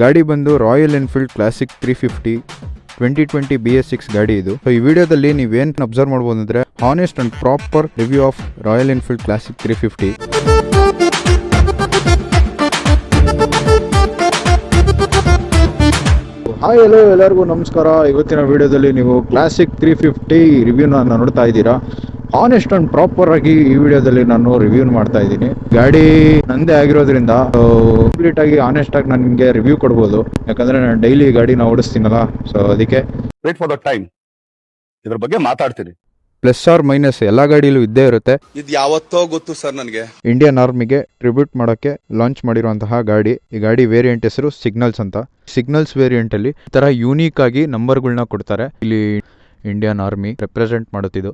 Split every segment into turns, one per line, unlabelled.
ಗಾಡಿ ಬಂದು royal Enfield classic 350 2020 BS6 ಗಾಡಿ ಇದು. ಸೊ ಈ ವಿಡಿಯೋದಲ್ಲಿ ನೀವೇನು ಅಬ್ಸರ್ವ್ ಮಾಡ್ಬೋದು ಅಂದರೆ honest and proper review of royal Enfield classic 350. Hi hello ಎಲ್ಲರಿಗೂ ನಮಸ್ಕಾರ. ಇವತ್ತಿನ ವಿಡಿಯೋದಲ್ಲಿ ನೀವು ಕ್ಲಾಸಿಕ್ 350 ರಿವ್ಯೂನ ನೋಡ್ತಾ ಇದ್ದೀರಾ. ಆನೆಸ್ಟ್ ಅಂಡ್ ಪ್ರಾಪರ್ ಆಗಿ ಈ ವಿಡಿಯೋದಲ್ಲಿ ನಾನು ರಿವ್ಯೂ ಮಾಡ್ತಾ ಇದ್ದೀನಿ. ಗಾಡಿ ನಂದೇ ಆಗಿರೋದ್ರಿಂದ ಕಂಪ್ಲೀಟ್ ಆಗಿ ಆನೆಸ್ಟ್ ಆಗಿ ನಾನು ನಿಮಗೆ ರಿವ್ಯೂ ಕೊಡ್ಬೋದು, ಯಾಕಂದ್ರೆ ನಾನು ಡೈಲಿ ಗಾಡಿನ ಓಡಿಸ್ತೀನಲ್ಲ. ಸೊ ಅದಕ್ಕೆ
ವೇಟ್ ಫಾರ್ ದ ಟೈಮ್ ಇದ್ರ ಬಗ್ಗೆ ಮಾತಾಡ್ತೀನಿ.
ಪ್ಲಸ್ ಆರ್ ಮೈನಸ್ ಎಲ್ಲಾ ಗಾಡಿಲೂ ಇದ್ದೇ ಇರುತ್ತೆ.
ಇದು ಯಾವತ್ತೋ ಗೊತ್ತು ಸರ್ ನನಗೆ.
ಇಂಡಿಯನ್ ಆರ್ಮಿಗೆ ಟ್ರಿಬ್ಯೂಟ್ ಮಾಡೋಕೆ ಲಾಂಚ್ ಮಾಡಿರುವಂತಹ ಗಾಡಿ. ಈ ಗಾಡಿ ವೇರಿಯಂಟ್ ಹೆಸರು ಸಿಗ್ನಲ್ಸ್ ಅಂತ. ಸಿಗ್ನಲ್ಸ್ ವೇರಿಯಂಟ್ ಅಲ್ಲಿ ಈ ತರ ಯೂನಿಕ್ ಆಗಿ ನಂಬರ್ಗಳನ್ನ ಕೊಡ್ತಾರೆ. ಇಲ್ಲಿ ಇಂಡಿಯನ್ ಆರ್ಮಿ ರೆಪ್ರೆಸೆಂಟ್ ಮಾಡುತ್ತಿದ್ದು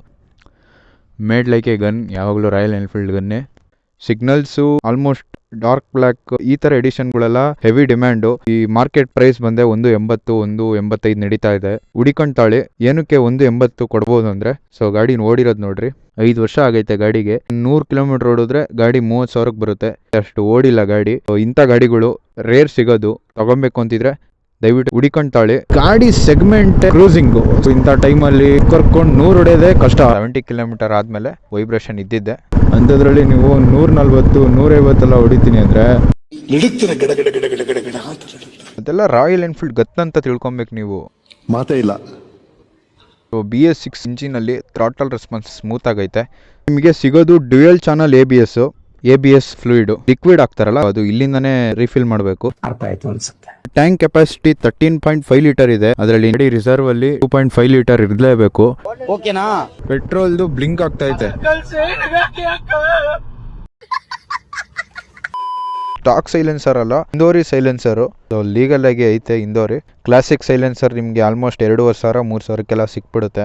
ಮೇಡ್ ಲೈಕ್ ಎ ಗನ್, ಯಾವಾಗಲೂ ರಾಯಲ್ ಎನ್ಫೀಲ್ಡ್ ಗನ್ನೇ. ಸಿಗ್ನಲ್ಸು ಆಲ್ಮೋಸ್ಟ್ ಡಾರ್ಕ್ ಬ್ಲ್ಯಾಕ್ ಈ ತರ ಎಡಿಷನ್ಗಳೆಲ್ಲ ಹೆವಿ ಡಿಮ್ಯಾಂಡು. ಈ ಮಾರ್ಕೆಟ್ ಪ್ರೈಸ್ ಬಂದೆ 180 185 ನಡೀತಾ ಇದೆ. ಹುಡಿಕೊಂತಾಳೆ ಏನಕ್ಕೆ 180 ಕೊಡ್ಬೋದು ಅಂದ್ರೆ, ಸೊ ಗಾಡಿ ಓಡಿರೋದು ನೋಡ್ರಿ, 5 ವರ್ಷ ಆಗೈತೆ ಗಾಡಿಗೆ. 100 ಕಿಲೋಮೀಟರ್ ಓಡಿದ್ರೆ ಗಾಡಿ 30,000 ಬರುತ್ತೆ. ಅಷ್ಟು ಓಡಿಲ್ಲ ಗಾಡಿ. ಇಂಥ ಗಾಡಿಗಳು ರೇರ್ ಸಿಗೋದು. ತಗೊಬೇಕು ಅಂತಿದ್ರೆ ದಯವಿಟ್ಟು ಹುಡಿಕೊಂತಾಳೆ. ಗಾಡಿ ಸೆಗ್ಮೆಂಟ್ ಕ್ರೂಸಿಂಗು. ಇಂಥ ಟೈಮಲ್ಲಿ ಕರ್ಕೊಂಡು 100 ಹೊಡೆಯೋದೇ ಕಷ್ಟ. 70 ಕಿಲೋಮೀಟರ್ ಆದ್ಮೇಲೆ ವೈಬ್ರೇಷನ್ ಇದ್ದಿದ್ದೆ. ಅಂಥದ್ರಲ್ಲಿ ನೀವು 140 150 ಎಲ್ಲ ಹೊಡಿತೀನಿ ಅಂದ್ರೆ ಅದೆಲ್ಲ ರಾಯಲ್ ಎನ್ಫೀಲ್ಡ್ ಗತ್ತಂತ ತಿಳ್ಕೊಬೇಕು ನೀವು.
ಮಾತೇ ಇಲ್ಲ.
BS6 ಇಂಜಿನಲ್ಲಿ ಥ್ರಾಟಲ್ ರೆಸ್ಪಾನ್ಸ್ ಸ್ಮೂತ್ ಆಗೈತೆ. ನಿಮಗೆ ಸಿಗೋದು dual channel ABS fluid liquid ಆಗ್ತಾರಲ್ಲ, ಅದು ಇಲ್ಲಿಂದಾನೇ ರೀಫಿಲ್ ಮಾಡಬೇಕು.
ಅರ್ಥ ಆಯ್ತು ಅನ್ಸುತ್ತೆ.
ಟ್ಯಾಂಕ್ ಕೆಪಾಸಿಟಿ 13.5 ಲೀಟರ್ ಇದೆ. ಅದರಲ್ಲಿ ರಿಸರ್ವ್ ಅಲ್ಲಿ 2.5 ಲೀಟರ್ ಇರಲೇಬೇಕು.
ಓಕೆನಾ?
ಪೆಟ್ರೋಲ್ದು ಬ್ಲಿಂಕ್ ಆಗ್ತಾ ಐತೆ. ಸ್ಟಾಕ್ ಸೈಲೆನ್ಸರ್ ಅಲ್ಲ, ಇಂದೋರಿ ಸೈಲೆನ್ಸರ್. ಲೀಗಲ್ ಆಗಿ ಐತೆ ಇಂದೋರಿ. ಕ್ಲಾಸಿಕ್ ಸೈಲೆನ್ಸರ್ ನಿಮ್ಗೆ ಆಲ್ಮೋಸ್ಟ್ 2,500 3,000 ಸಿಕ್ಬಿಡುತ್ತೆ.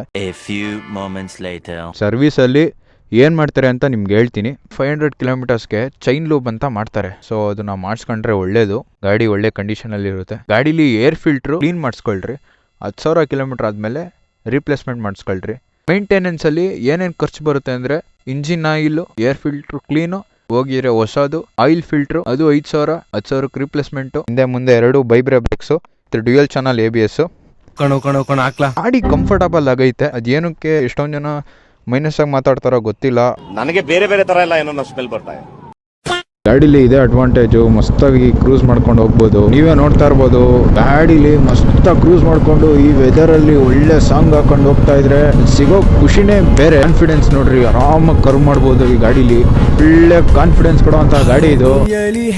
ಸರ್ವಿಸ್ ಅಲ್ಲಿ ಏನ್ ಮಾಡ್ತಾರೆ ಅಂತ ನಿಮ್ಗೆ ಹೇಳ್ತೀನಿ. 500 ಕಿಲೋಮೀಟರ್ಸ್ಗೆ ಚೈನ್ ಲೂಬ್ ಅಂತ ಮಾಡ್ತಾರೆ. ಸೊ ಅದನ್ನ ಮಾಡಿಸ್ಕೊಂಡ್ರೆ ಒಳ್ಳೇದು. ಗಾಡಿ ಒಳ್ಳೆ ಕಂಡೀಷನ್ ಅಲ್ಲಿ ಇರುತ್ತೆ. ಗಾಡಿಲಿ ಏರ್ ಫಿಲ್ಟರ್ ಕ್ಲೀನ್ ಮಾಡಿಸ್ಕೊಳ್ರಿ. 10,000 ಕಿಲೋಮೀಟರ್ ಆದ್ಮೇಲೆ ರೀಪ್ಲೇಸ್ಮೆಂಟ್ ಮಾಡಿಸ್ಕೊಳ್ರಿ. ಮೇಂಟೆನೆನ್ಸ್ ಅಲ್ಲಿ ಏನೇನ್ ಖರ್ಚು ಬರುತ್ತೆ ಅಂದ್ರೆ, engine oil, air filter clean, ಹೋಗಿದ್ರೆ ಹೊಸದು ಆಯಿಲ್ ಫಿಲ್ಟರ್ ಅದು 5,000, 10,000 ರೀಪ್ಲೇಸ್ಮೆಂಟ್. ಹಿಂದೆ ಮುಂದೆ 2 ಬೈಬ್ರೆ ಬ್ರೇಕ್ಸ್, ಡ್ಯುಯಲ್ ಚಾನಲ್ ABS. ಗಾಡಿ ಕಂಫರ್ಟಬಲ್ ಆಗೈತೆ. ಅದೇನಕ್ಕೆ ಎಷ್ಟೊಂದ್ ಜನ ಮೈನಸ್ ಆಗಿ ಮಾತಾಡ್ತಾರೋ ಗೊತ್ತಿಲ್ಲ.
ನನಗೆ ಬೇರೆ ಬೇರೆ ತರ ಎಲ್ಲ ಏನೋ ಸ್ಮೆಲ್ ಬರ್ತಾ ಇದೆ.
ಗಾಡಿಲಿ ಇದೆ ಅಡ್ವಾಂಟೇಜು, ಮಸ್ತಾಗಿ ಕ್ರೂಸ್ ಮಾಡ್ಕೊಂಡು ಹೋಗ್ಬೋದು. ನೀವೇ ನೋಡ್ತಾ ಇರ್ಬೋದು, ಗಾಡಿಲಿ ಮಸ್ತಾಗಿ ಕ್ರೂಸ್ ಮಾಡ್ಕೊಂಡು ಈ ವೆದರ್ ಅಲ್ಲಿ ಒಳ್ಳೆ ಸಾಂಗ್ ಹಾಕೊಂಡು ಹೋಗ್ತಾ ಇದ್ರೆ ಸಿಗೋ ಖುಷಿನೇ ಬೇರೆ. ಕಾನ್ಫಿಡೆನ್ಸ್ ನೋಡ್ರಿ, ಆರಾಮಾಗಿ ಕರ್ವ್ ಮಾಡ್ಬೋದು ಈ ಗಾಡಿಲಿ. ಒಳ್ಳೆ ಕಾನ್ಫಿಡೆನ್ಸ್ ಕೊಡುವಂತ ಗಾಡಿ ಇದು.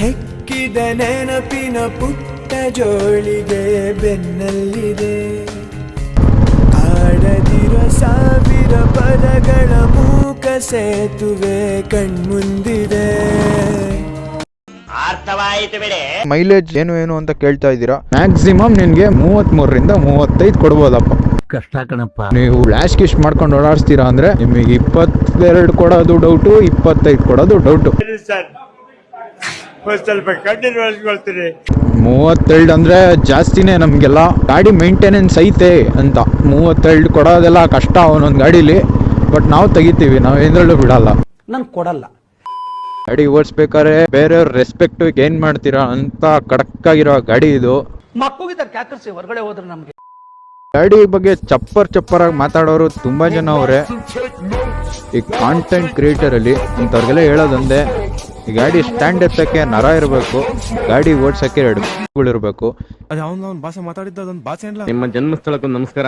ಹೆಕ್ಕಿದ ನೆನಪಿನ ಪುಟ್ಟ ಜೋಳಿಗೆ ಬೆನ್ನಲ್ಲಿದೆ, ಆಡದಿರೋ ಸಾವಿರ ಪದಗಳ ಮೂಕ ಸೇತುವೆ ಕಣ್ಮುಂದಿದೆ.
ಅರ್ಥವಾಯಿತು ಬಿಡಿ.
ಮೈಲೇಜ್ ಏನು ಅಂತ ಕೇಳ್ತಾ ಇದ್ದೀರಾ? ಮ್ಯಾಕ್ಸಿಮಮ್ ನಿನ್ಗೆ 33ರಿಂದ 35 ಕೊಡ್ಬೋದಪ್ಪ.
ಕಷ್ಟ ಕಣಪ್ಪ.
ನೀವು ಲ್ಯಾಶ್ ಕಿಶ್ ಮಾಡ್ಕೊಂಡು ಓಡಾಡಿಸ್ತೀರಾ ಅಂದ್ರೆ ನಿಮಗೆ 22 ಕೊಡೋದು ಡೌಟು, 25 ಕೊಡೋದು ಡೌಟು. 32 ಅಂದ್ರೆ ಜಾಸ್ತಿನೇ ನಮ್ಗೆಲ್ಲ. ಗಾಡಿ ಮೇಂಟೆನೆನ್ಸ್ ಐತೆ ಅಂತ 32 ಕೊಡೋದೆಲ್ಲ ಕಷ್ಟ ಒಂದೊಂದು ಗಾಡಿಲಿ. ಬಟ್ ನಾವು ತೆಗಿತೀವಿ, ನಾವು ಏನ್ರಲ್ಲೂ ಬಿಡಲ್ಲ.
ನನ್ ಕೊಡಲ್ಲ.
ಗಾಡಿ ಓಡಿಸ್ಬೇಕಾದ್ರೆ ಬೇರೆಯವ್ರ ರೆಸ್ಪೆಕ್ಟ್ ಗೇನ್ ಮಾಡ್ತೀರಾ ಅಂತ ಖಡಕ್ ಆಗಿರೋ ಗಾಡಿ ಇದು.
ಮಕ್ಕಳಿಗೆ ಕ್ಯಾಕರ್ಸಿ ಹೊರಗಡೆ ಹೋದ್ರೆ ನಮ್ಗೆ
ಗಾಡಿ ಬಗ್ಗೆ ಚಪ್ಪರ್ ಆಗಿ ಮಾತಾಡೋರು ತುಂಬಾ ಜನ ಅವ್ರೆ. ಈ ಕಾಂಟೆಂಟ್ ಕ್ರಿಯೇಟರ್ ಅಲ್ಲಿ ಇಂಥವ್ರಿಗೆಲ್ಲ ಹೇಳೋದೊಂದೇ, ಈ ಗಾಡಿ ಸ್ಟ್ಯಾಂಡ್ ಎತ್ತಕ್ಕೆ ನರ ಇರಬೇಕು, ಗಾಡಿ ಓಡ್ಸಕ್ಕೆ 2 ಇರಬೇಕು.
ಭಾಷೆ ಮಾತಾಡಿದ್ದ
ನಿಮ್ಮ ಜನ್ಮಸ್ಥಳಕ್ಕೂ ನಮಸ್ಕಾರ.